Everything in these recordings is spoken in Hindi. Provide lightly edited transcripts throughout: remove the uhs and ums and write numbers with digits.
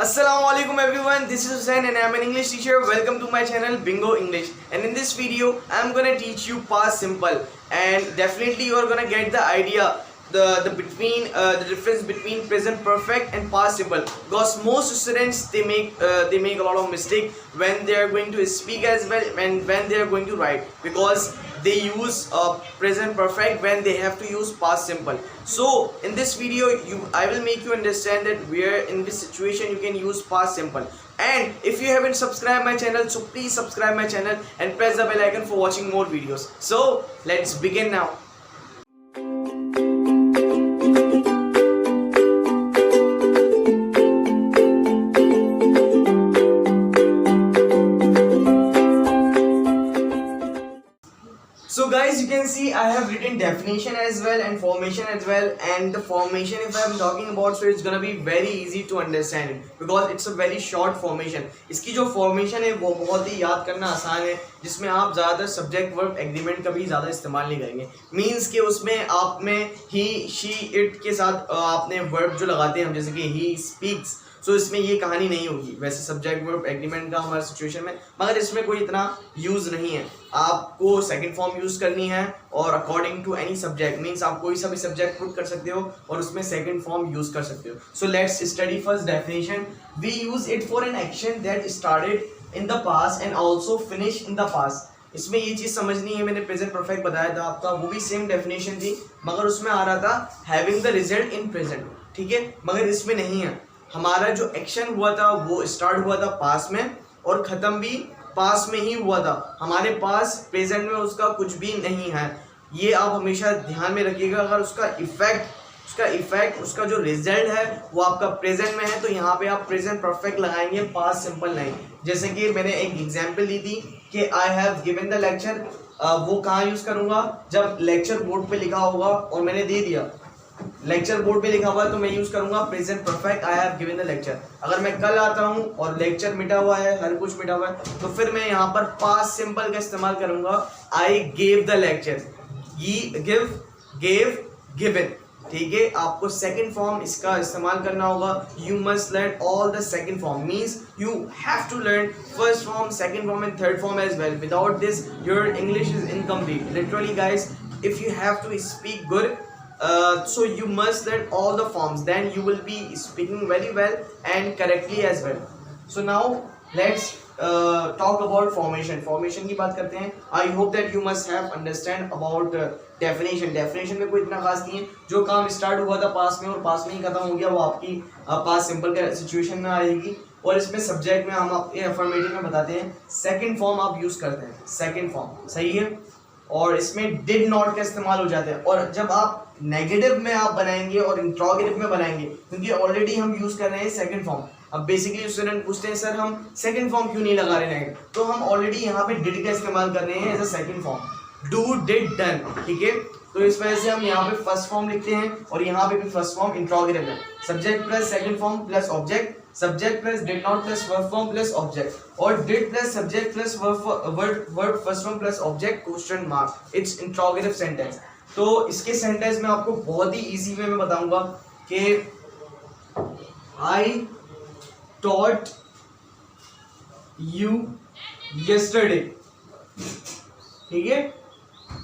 Assalamualaikum everyone, this is Hussain and I am an English teacher. Welcome to my channel Bingo English, and in this video I am gonna teach you past simple, and definitely you are gonna get the idea the difference between present perfect and past simple, because most students they make a lot of mistake when they are going to speak as well and when they are going to write, because they use present perfect when they have to use past simple. So in this video I will make you understand that where in this situation you can use past simple. And if you haven't subscribed my channel, so please subscribe my channel and press the bell icon for watching more videos. So let's begin now. So guys, you can see I have written definition as well and formation as well, and the formation if I am talking about, so it's gonna be very easy to understand it because it's a very short formation. इसकी जो formation है वो बहुत ही याद करना आसान है, जिसमें आप ज़्यादातर subject verb agreement का भी ज़्यादा इस्तेमाल नहीं करेंगे. मीन्स के उसमें आप में he, she, it के साथ आपने verb जो लगाते हैं हम, जैसे कि he speaks, सो इसमें ये कहानी नहीं होगी. वैसे सब्जेक्ट वर्ब एग्रीमेंट का हमारे सिचुएशन में, मगर इसमें कोई इतना यूज़ नहीं है. आपको सेकंड फॉर्म यूज़ करनी है और according to any subject, means आप कोई सा भी सब्जेक्ट पुट कर सकते हो और उसमें सेकंड फॉर्म यूज़ कर सकते हो. So let's study first definition. We use it for an action that started in the past and also finish in the past. इसमें ये चीज़ समझनी है, मैंने प्रेजेंट परफेक्ट बताया था आपका, वो भी सेम डेफिनेशन थी, मगर उसमें आ रहा था having the result in present. ठीक है, मगर इसमें नहीं है. हमारा जो एक्शन हुआ था वो स्टार्ट हुआ था पास में और ख़त्म भी पास में ही हुआ था. हमारे पास प्रेजेंट में उसका कुछ भी नहीं है. ये आप हमेशा ध्यान में रखिएगा. अगर उसका इफेक्ट उसका जो रिजल्ट है वो आपका प्रेजेंट में है, तो यहाँ पे आप प्रेजेंट परफेक्ट लगाएंगे, पास्ट सिंपल नहीं. जैसे कि मैंने एक एग्जांपल दी थी कि I have given the lecture. वो कहाँ यूज़ करूँगा? जब लेक्चर बोर्ड पे लिखा होगा और मैंने दे दिया. लेक्चर बोर्ड पे लिखा हुआ है तो मैं यूज़ करूंगा present perfect, I have given the lecture. अगर मैं कल आता हूं और लेक्चर मिटा हुआ है, हर कुछ मिटा हुआ है, तो फिर मैं यहाँ पर पास्ट सिंपल का इस्तेमाल करूंगा. I gave the lecture, gave, given. ठीक है, आपको सेकंड फॉर्म इसका इस्तेमाल करना होगा. You must learn all the second form, means you have to learn first form, second form and third form as well. Without this your English is incomplete. Literally guys, if you have to speak good, so you must learn all the forms, then you will be speaking very well and correctly as well. So now let's talk about formation की बात करते हैं. I hope that you must have understand about definition में कोई इतना खास नहीं है. जो काम स्टार्ट हुआ था पास में और पास में ही खत्म हो गया, वो आपकी पास सिंपल के सिचुएशन में आएगी. और इसमें सब्जेक्ट में हम आपके अफर्मेटिव में बताते हैं सेकंड फॉर्म आप यूज़ करते हैं. सेकंड फॉर्म सही है, और इसमें डिड नॉट का इस्तेमाल हो जाता है. और जब आप नेगेटिव में आप बनाएंगे और इंट्रोगेटिव में बनाएंगे, क्योंकि ऑलरेडी हम यूज़ कर रहे हैं सेकंड फॉर्म. अब बेसिकली स्टूडेंट पूछते हैं सर हम सेकंड फॉर्म क्यों नहीं लगा रहे हैं, तो हम ऑलरेडी यहाँ पे डिड का इस्तेमाल कर रहे हैं as a second form. Do, did, done. ठीक है, तो इस वजह से हम यहाँ पे फर्स्ट फॉर्म लिखते हैं और यहाँ पे भी फर्स्ट फॉर्म इंट्रोगेटिव है. Subject plus second form plus object, subject plus did not plus verb form plus object, और did plus subject plus verb first form plus object question mark. It's interrogative sentence. तो इसके सेंटेंस में आपको बहुत ही इजी वे में बताऊंगा कि आई टॉट यू यस्टरडे. ठीक है,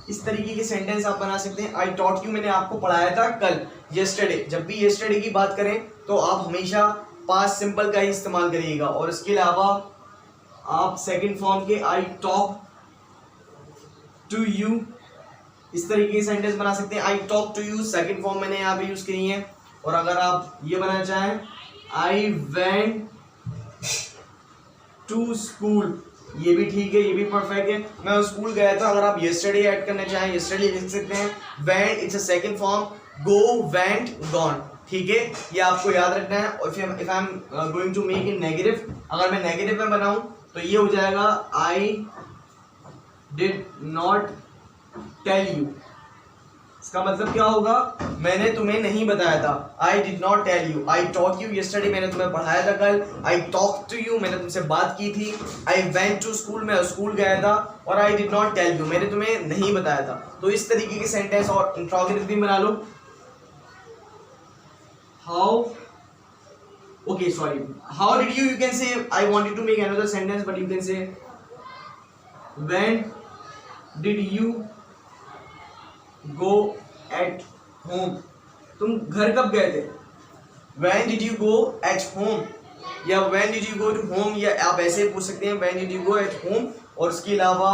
इस तरीके के सेंटेंस आप बना सकते हैं. आई टॉट यू मैंने आपको पढ़ाया था कल. यस्टरडे, जब भी यस्टरडे की बात करें तो आप हमेशा पास्ट सिंपल का ही इस्तेमाल करिएगा. और इसके अलावा आप सेकंड फॉर्म के आई टॉक टू यू, इस तरीके के सेंटेंस बना सकते हैं. I talk to you second form मैंने यहाँ पे यूज करी है. और अगर आप ये बनाना चाहें आई वेंट टू स्कूल, ये भी ठीक है, ये भी परफेक्ट है. मैं स्कूल गया था, अगर आप यस्टरडे ऐड करना चाहें यस्टरडे लिख सकते हैं. Went it's a second form. Go, went, gone. ठीक है, ये आपको याद रखना है. और if I am going to make in negative, अगर मैं नेगेटिव में बनाऊं तो ये हो जाएगा I did not tell you. इसका मतलब क्या होगा? मैंने तुम्हें नहीं बताया था. I did not tell you. I taught you yesterday, मैंने तुम्हें पढ़ाया था कल. आई टॉक टू यू, मैंने तुमसे बात की थी. आई वेंट टू स्कूल, मैं स्कूल गया था. और I did not tell you, मैंने तुम्हें नहीं बताया था. तो इस तरीके के सेंटेंस और इंट्रोगेटिव भी बना लो. How Okay, sorry. How did you can say I wanted to make another sentence, but you can say when did you go at home? तुम घर कब गए थे? When did you go at home? या when did you go to home, या आप ऐसे पूछ सकते हैं when did you go at home. और उसके अलावा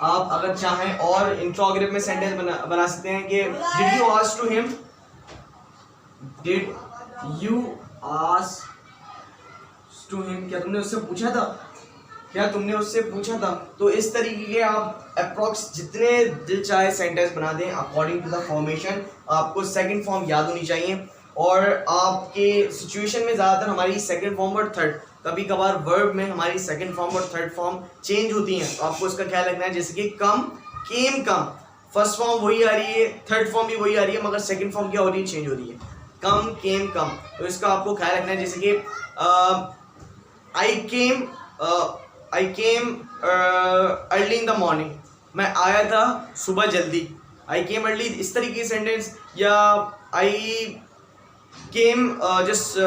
आप अगर चाहें और इंट्रोगेटिव में सेंटेंस बना सकते हैं कि did you ask to him? Did you ask to him? क्या तुमने उससे पूछा था? क्या तुमने उससे पूछा था? तो इस तरीके के आप अप्रॉक्स जितने दिल चाहे सेंटेंस बना दें अकॉर्डिंग टू द फॉर्मेशन. आपको सेकंड फॉर्म याद होनी चाहिए. और आपके सिचुएशन में ज़्यादातर हमारी सेकंड फॉर्म और थर्ड, कभी कभार वर्ब में हमारी सेकंड फॉर्म और थर्ड फॉर्म चेंज होती हैं, तो आपको इसका ख्याल रखना है. जैसे कि कम, केम, कम, फर्स्ट फॉर्म वही आ रही है, थर्ड फॉर्म भी वही आ रही है, मगर सेकंड फॉर्म क्या हो रही है, चेंज हो रही है. कम, केम, कम. तो इसका आपको ख्याल रखना है. जैसे कि आई केम अर्ली इन द मॉर्निंग. मैं आया था सुबह जल्दी. आई केम अर्ली, इस तरीके की सेंटेंस. या I came just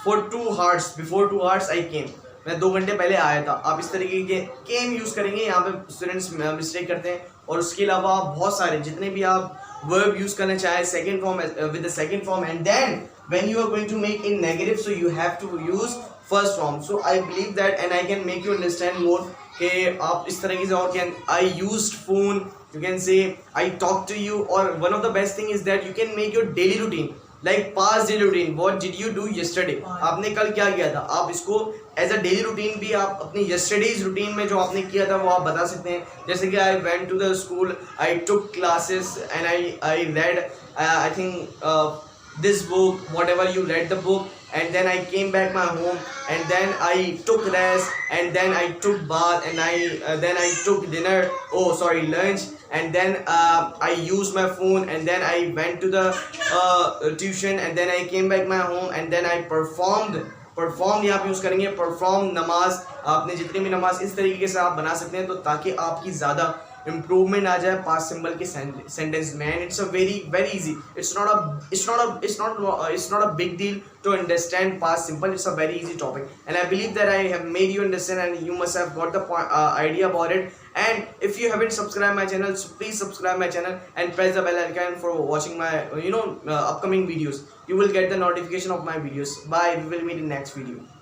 for 2 hours, before 2 hours I came. मैं 2 घंटे पहले आया था. आप इस तरीके के केम यूज़ करेंगे. यहाँ पे स्टूडेंट्स मिस्टेक करते हैं. और उसके अलावा बहुत सारे जितने भी आप वर्ब यूज़ करना चाहें second form with the second form, and then when you are going to make in negative, so you have to use first form. So I believe that and I can make you understand more कि आप इस तरीके से. और can I used phone, you can say I talk to you. or one of the best thing is that you can make your daily routine like past daily routine. what did you do yesterday? आपने कल क्या किया था, आप इसको एज अ डेली रूटीन भी आप अपनी yesterday's रूटीन में जो आपने किया था वो आप बता सकते हैं. जैसे कि I went to the school, I took classes and I read I think this book, whatever you read the book, and then I came back my home, and then I took rest, and then I took bath, and then I took dinner, lunch, and then I used my phone, and then I went to the tuition, and then I came back my home, and then I performed यहाँ पे यूज़ करेंगे परफॉर्म. नमाज, आपने जितनी भी नमाज, इस तरीके से आप बना सकते हैं तो ताकि आपकी ज़्यादा इम्प्रूवमेंट आ जाए पास्ट सिंबल के सेंटेंस में. And it's a very easy. it's not a big deal to understand past simple. It's a very easy topic, and I believe that I have made you understand, and you must have got the idea about it. And if you haven't subscribed my channel, so please subscribe my channel and press the bell icon for watching my upcoming videos. You will get the notification of my videos. Bye. We will meet in next video.